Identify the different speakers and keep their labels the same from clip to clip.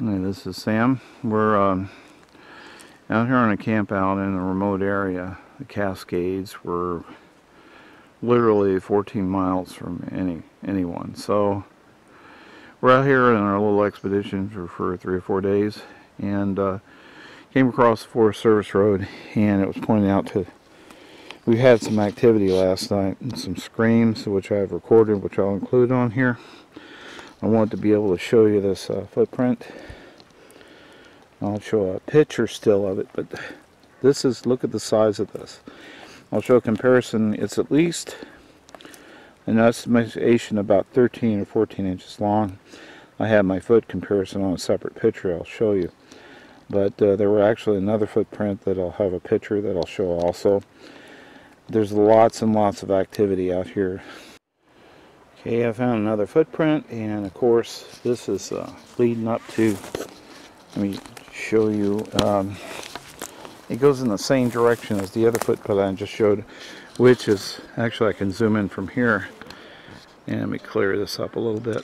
Speaker 1: Hey, this is Sam. We're out here on a camp out in a remote area. The Cascades. We're literally 14 miles from anyone. So we're out here on our little expedition for 3 or 4 days, and came across the Forest Service Road, and it was pointing out to we had some activity last night and some screams, which I've recorded, which I'll include on here. I want to be able to show you this footprint. I'll show a picture still of it, but this is, look at the size of this. I'll show a comparison. It's at least an estimation about 13 or 14 inches long. I have my foot comparison on a separate picture I'll show you. But there were actually another footprint that I'll have a picture that I'll show also. There's lots and lots of activity out here. Okay, I found another footprint, and of course this is leading up to, let me show you, it goes in the same direction as the other footprint I just showed, which is, actually I can zoom in from here, and let me clear this up a little bit,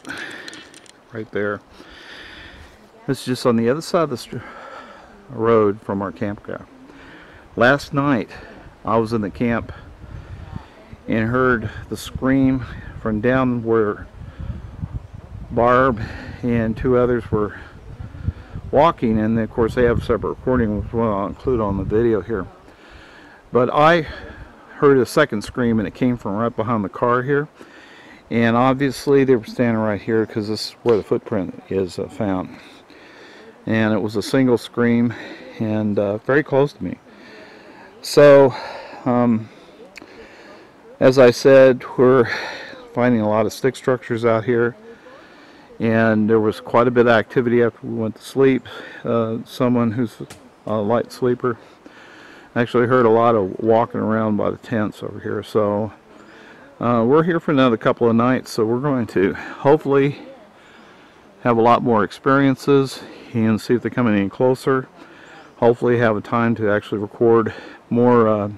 Speaker 1: right there. This is just on the other side of the road from our campground. Last night I was in the camp and heard the scream from down where Barb and 2 others were walking, and of course they have a separate recording which I'll include on the video here. But I heard a second scream, and it came from right behind the car here, and obviously they were standing right here because this is where the footprint is found, and it was a single scream and very close to me. So as I said, we're finding a lot of stick structures out here, and there was quite a bit of activity after we went to sleep. Someone who's a light sleeper actually heard a lot of walking around by the tents over here. So we're here for another couple of nights, so we're going to hopefully have a lot more experiences and see if they're coming any closer. Hopefully have a time to actually record more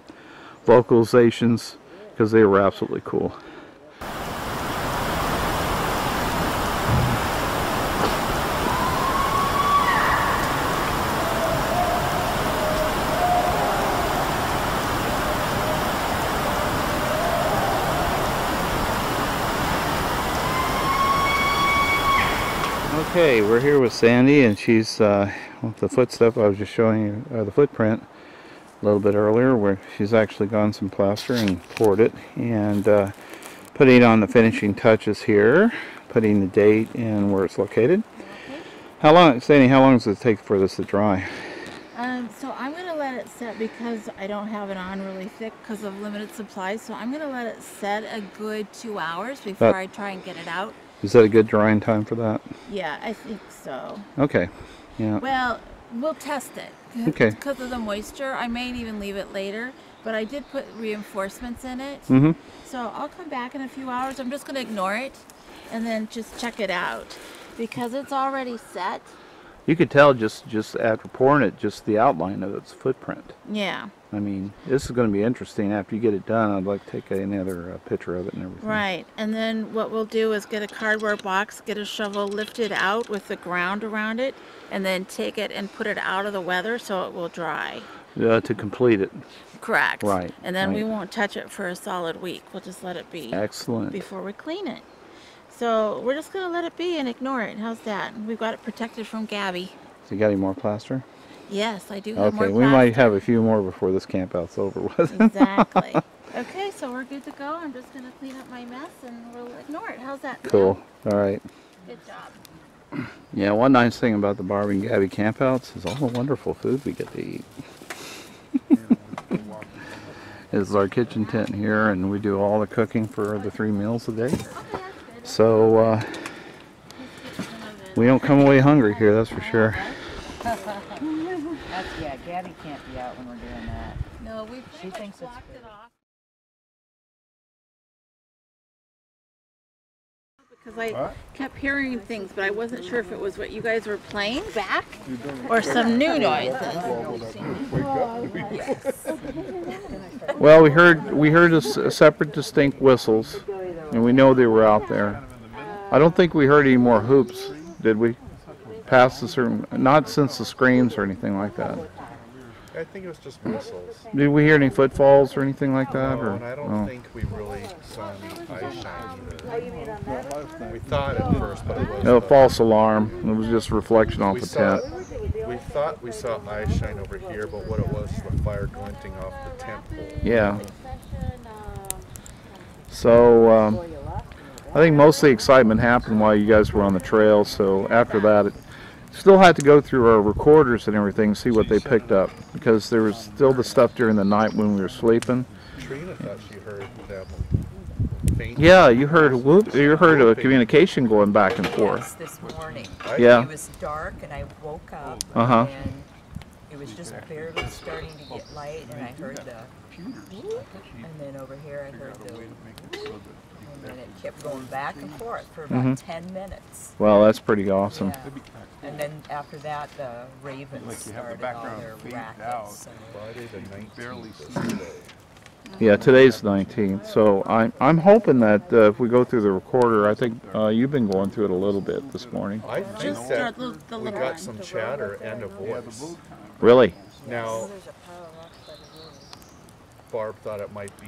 Speaker 1: vocalizations, because they were absolutely cool. Okay, we're here with Sandy, and she's with the foot stuff I was just showing you, the footprint a little bit earlier, where she's actually gone some plaster and poured it, and putting on the finishing touches here, putting the date and where it's located. Okay. How long, Sandy, how long does it take for this to dry?
Speaker 2: So I'm going to let it set, because I don't have it on really thick because of limited supplies, so I'm going to let it set a good 2 hours before I try and get it out.
Speaker 1: Is that a good drying time for that?
Speaker 2: Yeah, I think so.
Speaker 1: Okay. Yeah.
Speaker 2: Well, we'll test it.
Speaker 1: Okay.
Speaker 2: Because of the moisture, I may even leave it later, but I did put reinforcements in it.
Speaker 1: Mm-hmm.
Speaker 2: So I'll come back in a few hours. I'm just going to ignore it and then just check it out, because it's already set.
Speaker 1: You could tell just after pouring it, just the outline of its footprint.
Speaker 2: Yeah.
Speaker 1: I mean, this is going to be interesting. After you get it done, I'd like to take another picture of it and everything.
Speaker 2: Right. And then what we'll do is get a cardboard box, get a shovel, lift it out with the ground around it, and then take it and put it out of the weather so it will dry.
Speaker 1: To complete it.
Speaker 2: Correct.
Speaker 1: Right.
Speaker 2: And then
Speaker 1: right.
Speaker 2: We won't touch it for a solid week. We'll just let it be.
Speaker 1: Excellent.
Speaker 2: Before we clean it. So we're just going to let it be and ignore it. How's that? We've got it protected from Gabby.
Speaker 1: So you got any more plaster?
Speaker 2: Yes, I do have more
Speaker 1: Okay,
Speaker 2: plaster.
Speaker 1: we might have a few more before this camp out's over with.
Speaker 2: Exactly. Okay, so we're good to go. I'm just going to clean up my mess and we'll ignore it. How's that?
Speaker 1: Cool. All right.
Speaker 2: Good job.
Speaker 1: Yeah, one nice thing about the Barb and Gabby Campouts is all the wonderful food we get to eat. This is our kitchen tent here, and we do all the cooking for the 3 meals a day.
Speaker 2: Okay, that's good.
Speaker 1: So we don't come away hungry here, that's for sure.
Speaker 3: Yeah, Gabby can't be out when we're doing that.
Speaker 2: No, we
Speaker 3: She thinks it's
Speaker 2: blocked
Speaker 3: good.
Speaker 2: it off. Because I kept hearing things, but I wasn't sure if it was what you guys were playing back or some new noises.
Speaker 1: Well, we heard a separate distinct whistles, and we know they were out there. I don't think we heard any more hoops, did we? past a certain, not since the screams or anything like that.
Speaker 4: I think it was just whistles.
Speaker 1: Did we hear any footfalls or anything like that?
Speaker 4: No,
Speaker 1: Or
Speaker 4: and I don't
Speaker 1: no?
Speaker 4: think we really saw any eye shine either. We thought at first, but it was
Speaker 1: No, false alarm. It was just a reflection off
Speaker 4: we
Speaker 1: the
Speaker 4: saw.
Speaker 1: tent.
Speaker 4: We thought we saw eye shine over here, but what it was the fire glinting off the tent pole.
Speaker 1: Yeah. So I think most of the excitement happened while you guys were on the trail. So after that, it still had to go through our recorders and everything, see what they picked up, because there was still the stuff during the night when we were sleeping.
Speaker 4: Trina thought she heard them faint.
Speaker 1: Yeah, you heard a whoop. You heard a communication going back and forth.
Speaker 3: Yes, this morning.
Speaker 1: Yeah.
Speaker 3: It was dark and I woke up
Speaker 1: Uh-huh.
Speaker 3: and it was just barely starting to get light and I heard the whoop, and then over here I heard the and then it kept going back and forth for about 10 minutes.
Speaker 1: Well, that's pretty awesome.
Speaker 3: Yeah. And then after that the ravens started all their rackets.
Speaker 4: Friday the 19th is today.
Speaker 1: Yeah, today's the 19th. So I'm hoping that if we go through the recorder, I think you've been going through it a little bit this morning.
Speaker 4: I think
Speaker 2: Just
Speaker 4: that
Speaker 2: the
Speaker 4: we
Speaker 2: little
Speaker 4: got
Speaker 2: one.
Speaker 4: some chatter and a voice.
Speaker 1: Really?
Speaker 4: Now, Barb thought it might be,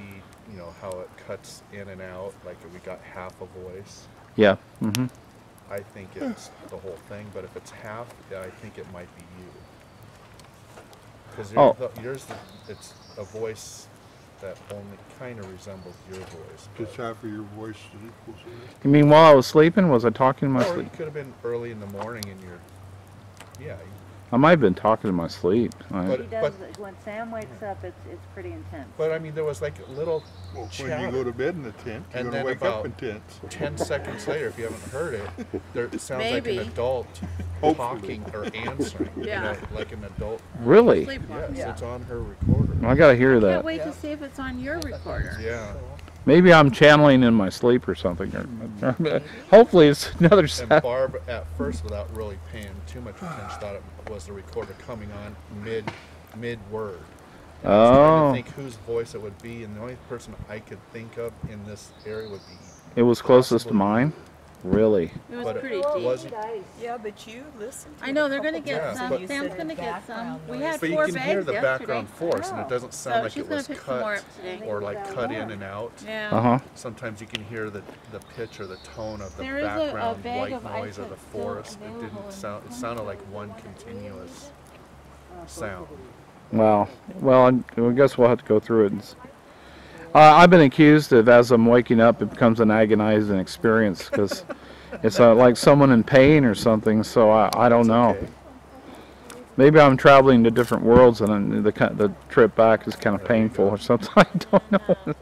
Speaker 4: you know, how it cuts in and out, like we got half a voice.
Speaker 1: Yeah. Mm-hmm.
Speaker 4: I think it's the whole thing, but if it's half, yeah, I think it might be you. Because yours, it's a voice that only kind of resembles your voice.
Speaker 5: Just half of your voice is equal to it.
Speaker 1: You mean while I was sleeping? Was I talking in my
Speaker 4: Or
Speaker 1: sleep?
Speaker 4: it could have been early in the morning and yeah.
Speaker 1: I might have been talking in my sleep.
Speaker 4: But-
Speaker 6: He does, when Sam wakes up, it's pretty intense.
Speaker 4: But I mean, there was like a little
Speaker 5: Well, when
Speaker 4: chatter.
Speaker 5: you go to bed in a tent, you're
Speaker 4: And
Speaker 5: going
Speaker 4: then
Speaker 5: to wake up
Speaker 4: about
Speaker 5: in tents.
Speaker 4: 10 seconds later, if you haven't heard it, it sounds like
Speaker 2: Maybe.
Speaker 4: an adult talking or answering. You
Speaker 2: Yeah.
Speaker 4: know, like an adult.
Speaker 1: Really?
Speaker 4: Yes, it's on her recorder.
Speaker 1: I gotta hear
Speaker 2: Can't
Speaker 1: that.
Speaker 2: wait to see if it's on your recorder.
Speaker 4: Yeah.
Speaker 1: Maybe I'm channeling in my sleep or something. Hopefully it's another
Speaker 4: And
Speaker 1: set.
Speaker 4: Barb, at first, without really paying too much attention, thought it was the recorder coming on mid word. I was trying
Speaker 1: Oh,
Speaker 4: to think whose voice it would be, and the only person I could think of in this area would be.
Speaker 1: it was closest to mine? Really?
Speaker 2: It was
Speaker 4: But
Speaker 2: pretty
Speaker 4: it
Speaker 2: deep.
Speaker 4: wasn't.
Speaker 3: Yeah, but you listened to
Speaker 2: I know
Speaker 3: it a
Speaker 2: they're gonna
Speaker 3: couple
Speaker 2: get
Speaker 4: Yeah,
Speaker 2: some.
Speaker 4: but-
Speaker 3: You
Speaker 2: Sam's
Speaker 3: said
Speaker 2: gonna get some.
Speaker 3: background
Speaker 2: We
Speaker 3: noise.
Speaker 2: had
Speaker 4: But you
Speaker 2: 4
Speaker 4: can
Speaker 2: bags
Speaker 4: hear the
Speaker 2: yesterday.
Speaker 4: background force, and it doesn't sound
Speaker 2: So
Speaker 4: like
Speaker 2: she's
Speaker 4: it
Speaker 2: gonna
Speaker 4: was
Speaker 2: pick some more
Speaker 4: cut
Speaker 2: up today.
Speaker 4: or like cut in and out.
Speaker 2: Yeah.
Speaker 1: Uh-huh.
Speaker 4: Sometimes you can hear the pitch or the tone of the
Speaker 2: There is a
Speaker 4: background
Speaker 2: bag
Speaker 4: white
Speaker 2: of ice
Speaker 4: noise of the
Speaker 2: that's still
Speaker 4: forest. It
Speaker 2: available
Speaker 4: didn't
Speaker 2: in
Speaker 4: sound. It sounded like one continuous sound.
Speaker 1: Wow. Well, I guess we'll have to go through it. I've been accused of, as I'm waking up, it becomes an agonizing experience because it's like someone in pain or something. So I don't know.
Speaker 4: Okay.
Speaker 1: Maybe I'm traveling to different worlds and then the trip back is kind of painful or something. I don't know.